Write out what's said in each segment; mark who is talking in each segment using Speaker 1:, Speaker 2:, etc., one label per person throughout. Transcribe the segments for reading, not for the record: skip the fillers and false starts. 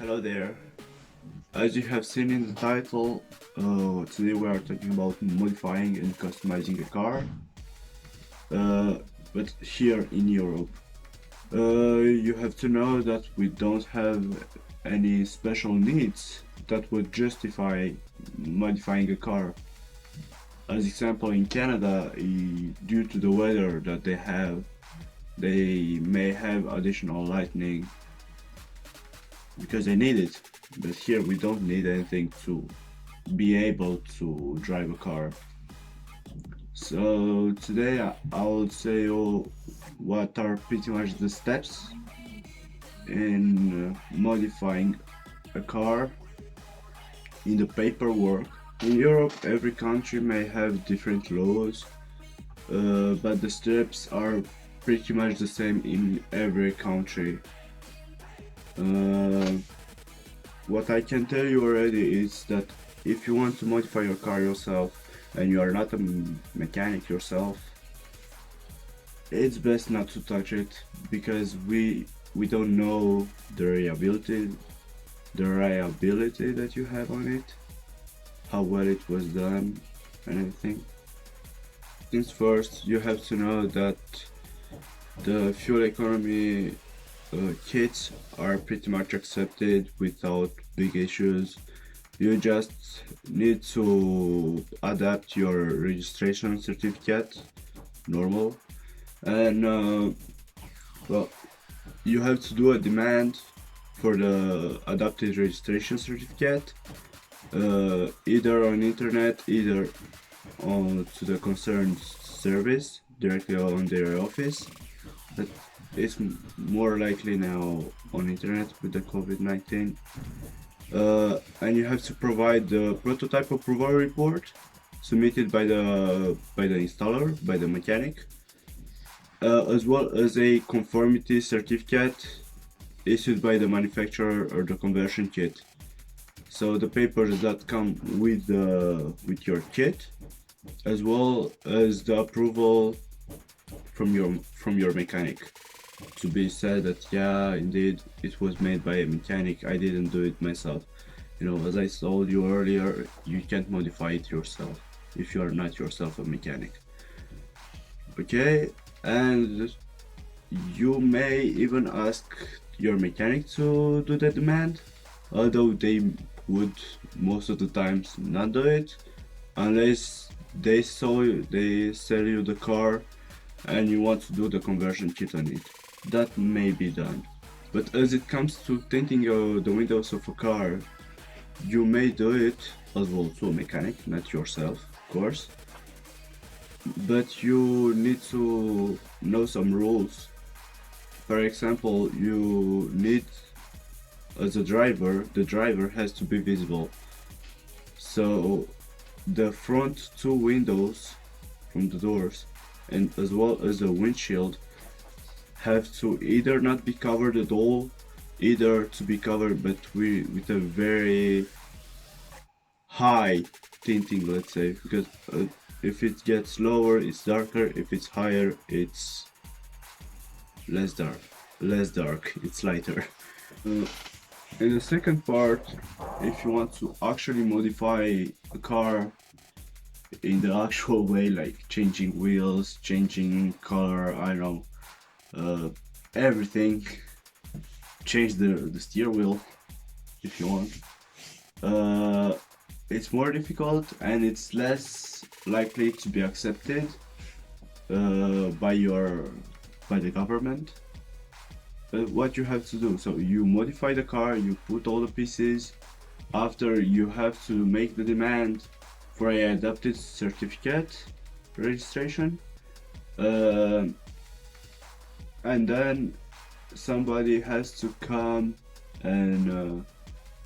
Speaker 1: Hello there. As you have seen in the title, today we are talking about modifying and customizing a car, uh, but here in Europe. You have to know that we don't have any special needs that would justify modifying a car. As example, in Canada, due to the weather that they have, they may have additional lightning because they need it. But here we don't need anything to be able to drive a car. So today I will say what are pretty much the steps in modifying a car in the paperwork. In Europe, every country may have different laws, but the steps are pretty much the same in every country. Uh, what I can tell you already is that if you want to modify your car yourself and you are not a mechanic yourself, it's best not to touch it because we don't know the reliability that you have on it, how well it was done and everything. Things first, you have to know that the fuel economy kits are pretty much accepted without big issues. You just need to adapt your registration certificate, normal, and well, you have to do a demand for the adapted registration certificate, either on internet, either on to the concerned service directly on their office. But it's more likely now on internet with the COVID-19. And you have to provide the prototype approval report submitted by the installer, by the mechanic, as well as a conformity certificate issued by the manufacturer or the conversion kit. So the papers that come with your kit, as well as the approval from your mechanic, to be said that yeah, indeed it was made by a mechanic, I didn't do it myself. As I told you earlier, you can't modify it yourself if you are not yourself a mechanic. Okay, and you may even ask your mechanic to do the demand, although they would most of the times not do it unless they sell you the car and you want to do the conversion kit on it. That may be done. But as it comes to tinting the windows of a car, you may do it as well to a mechanic, not yourself, of course. But you need to know some rules. For example, you need, as a driver, the driver has to be visible. So the front two windows from the doors and as well as the windshield have to either not be covered at all, either to be covered but with a very high tinting, let's say, because if it gets lower it's darker, if it's higher it's less dark, it's lighter. In the second part, if you want to actually modify a car in the actual way, like changing wheels, changing color, I don't know, everything, change the steer wheel if you want. It's more difficult and it's less likely to be accepted by the government. What you have to do, so you modify the car, you put all the pieces. After, you have to make the demand for a adapted certificate registration, and then somebody has to come and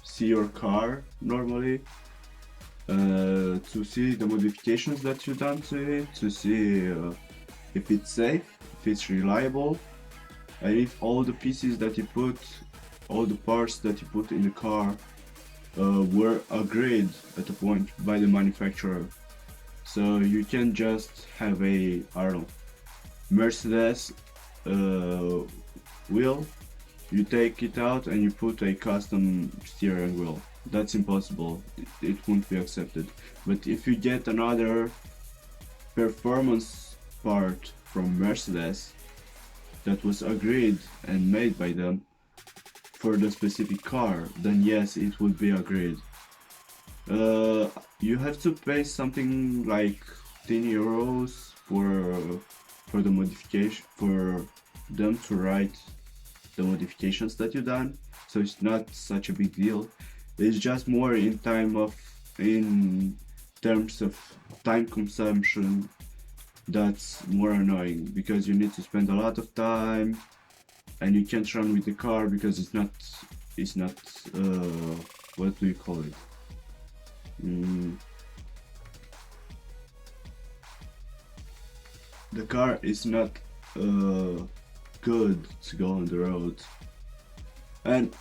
Speaker 1: see your car normally, to see the modifications that you've done to it, to see if it's safe, if it's reliable, and if all the pieces that you put, all the parts that you put in the car were agreed at a point by the manufacturer. So you can just have I don't know, Mercedes wheel, you take it out and you put a custom steering wheel. That's impossible. It won't be accepted. But if you get another performance part from Mercedes that was agreed and made by them for the specific car, then yes, it would be agreed. You have to pay something like 10 euros for the modification, for them to write the modifications that you done. So it's not such a big deal. It's just more in terms of time consumption. That's more annoying because you need to spend a lot of time and you can't run with the car because it's not what do you call it? The car is not good to go on the road. And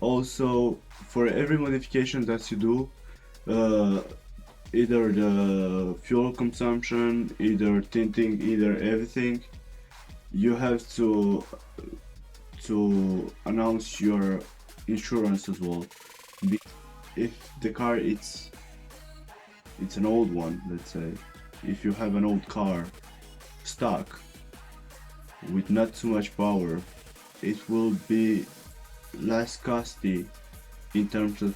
Speaker 1: also for every modification that you do, either the fuel consumption, either tinting, either everything, you have to announce your insurance as well. If the car it's an old one, let's say, if you have an old car stock with not too much power, it will be less costly in terms of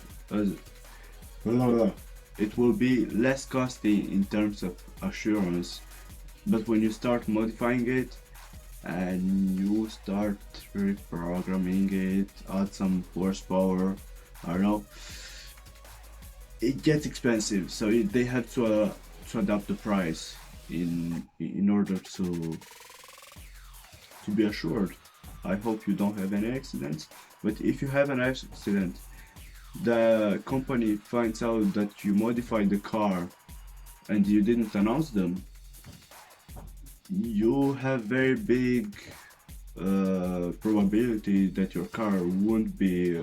Speaker 1: assurance. But when you start modifying it and you start reprogramming it, add some horsepower, I don't know, it gets expensive. So they have to adapt the price in order to be assured. I hope you don't have any accidents, but if you have an accident, the company finds out that you modified the car and you didn't announce them, you have very big probability that your car won't be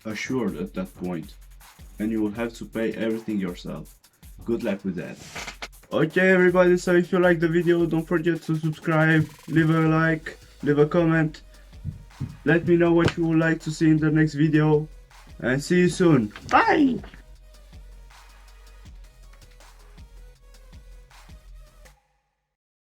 Speaker 1: assured at that point, and you will have to pay everything yourself. Good luck with that. Okay everybody, so if you like the video, don't forget to subscribe, leave a like, leave a comment, let me know what you would like to see in the next video, and see you soon. Bye!